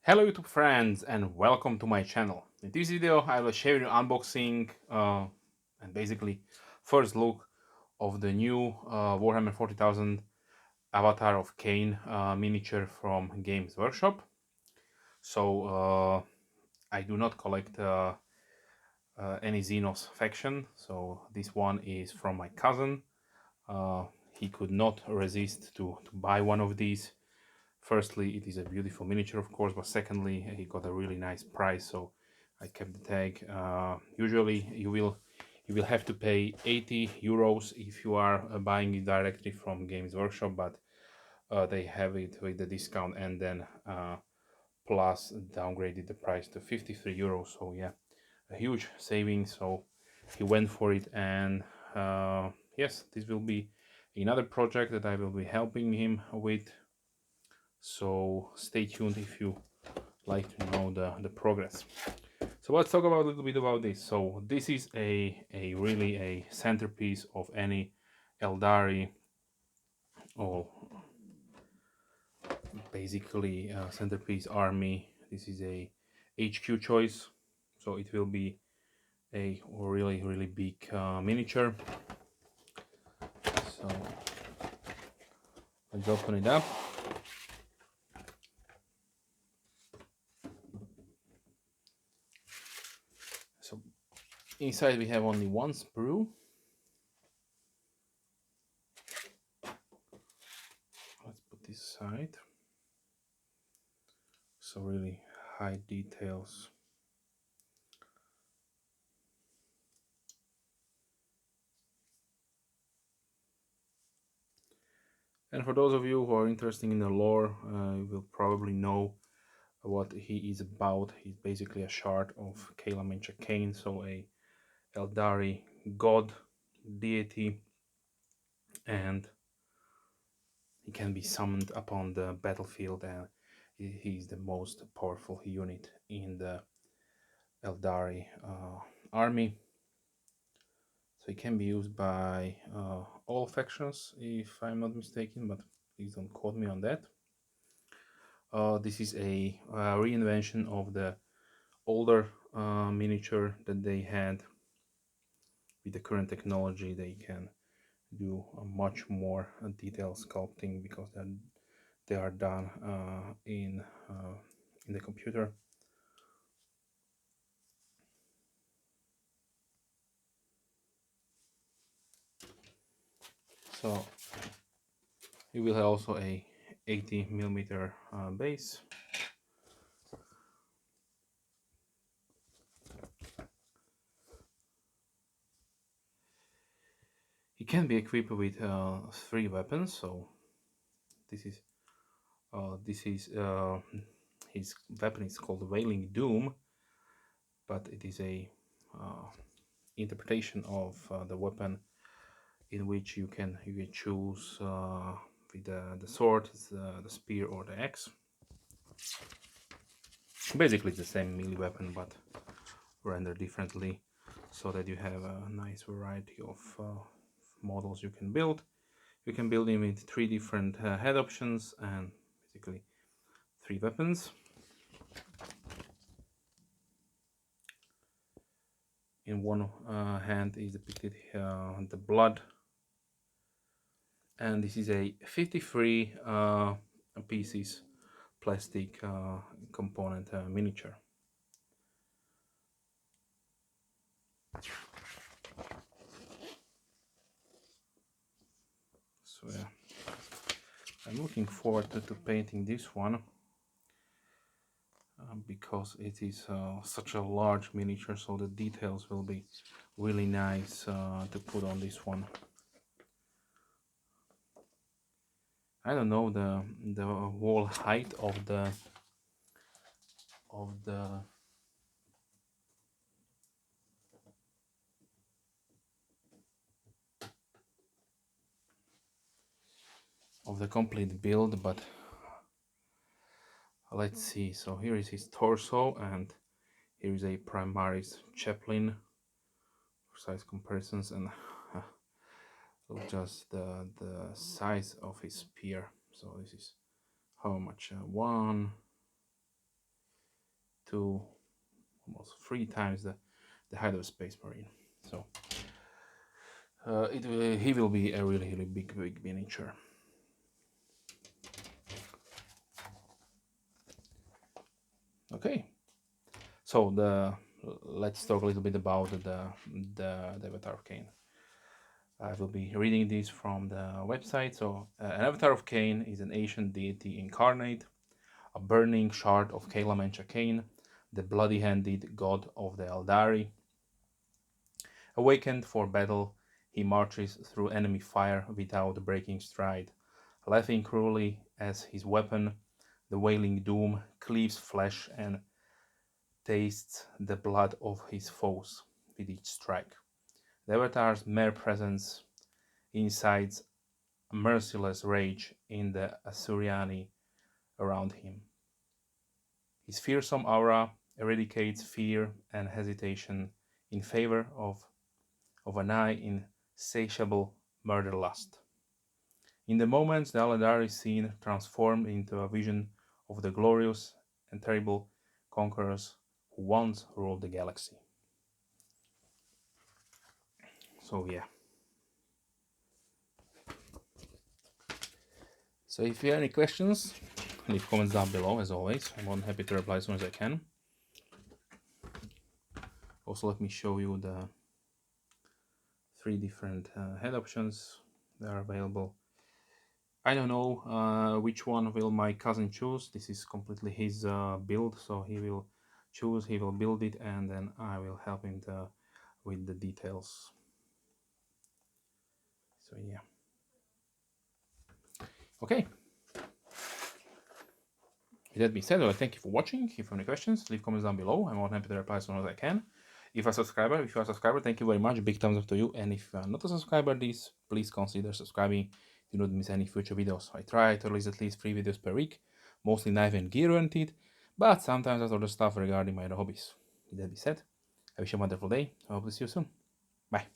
Hello YouTube friends and welcome to my channel. In this video I will share you unboxing and basically first look of the new Warhammer 40,000 Avatar of Khaine miniature from Games Workshop. So I do not collect any Xenos faction, so this one is from my cousin. He could not resist to buy one of these. Firstly, it is a beautiful miniature, of course, but secondly, he got a really nice price, so I kept the tag. Usually, you will have to pay 80 euros if you are buying it directly from Games Workshop, but they have it with the discount and then plus downgraded the price to 53 euros. So yeah, a huge saving. So he went for it, and yes, this will be another project that I will be helping him with, so stay tuned if you like to know the progress. So let's talk about a little bit about this. So this is a really a centerpiece of any Eldari, or basically centerpiece army. This is a HQ choice, so it will be a really big miniature. So let's open it up. So inside we have only one sprue. Let's put this aside. So really high details. And for those of you who are interested in the lore, you will probably know what he is about. He's basically a shard of Khaela Mensha Khaine, so a Aeldari god, deity, and he can be summoned upon the battlefield, and he is the most powerful unit in the Aeldari army. So he can be used by all factions, if I'm not mistaken, but please don't quote me on that. This is a reinvention of the older miniature that they had. With the current technology, they can do a much more detailed sculpting because they are done in the computer. So you will have also a 80 millimeter base. He can be equipped with 3 weapons. So this is his weapon is called Wailing Doom, but it is a interpretation of the weapon in which you can choose with the sword, the spear, or the axe. Basically, it's the same melee weapon, but rendered differently, so that you have a nice variety of models you can build. You can build him with 3 different head options and basically 3 weapons. In one hand is depicted the blood, and this is a 53 pieces plastic component miniature. So yeah, I'm looking forward to painting this one because it is such a large miniature, so the details will be really nice to put on this one. I don't know the wall height of the of the complete build, but let's see. So here is his torso, and here is a Primaris Chaplain for size comparisons, and just the size of his spear. So this is how much? 1, to almost 3 times the height of a space marine. So he will be a really big miniature. Okay, so let's talk a little bit about the Avatar of Khaine. I will be reading this from the website. So, an Avatar of Khaine is an ancient deity incarnate, a burning shard of Khaela Mensha Khaine, the bloody-handed god of the Aeldari. Awakened for battle, he marches through enemy fire without breaking stride, laughing cruelly as his weapon, the Wailing Doom, cleaves flesh and tastes the blood of his foes with each strike. The Avatar's mere presence incites a merciless rage in the Asuryani around him. His fearsome aura eradicates fear and hesitation in favor of a nigh insatiable murder lust. In the moments, the Aeldari scene transformed into a vision of the glorious and terrible conquerors who once ruled the galaxy. So yeah. So if you have any questions, leave comments down below as always. I'm more than happy to reply as soon as I can. Also, let me show you the 3 different head options that are available. I don't know which one will my cousin choose. This is completely his build, so he will choose, he will build it, and then I will help him with the details. So yeah. Okay. With that being said, I thank you for watching. If you have any questions, leave comments down below. I'm more than happy to reply as soon as I can. If you are a subscriber, thank you very much. Big thumbs up to you. And if you are not a subscriber, please consider subscribing to not miss any future videos. I try to release at least 3 videos per week, mostly knife and gear oriented, but sometimes there's other stuff regarding my other hobbies. With that being said, I wish you a wonderful day. I hope to see you soon. Bye.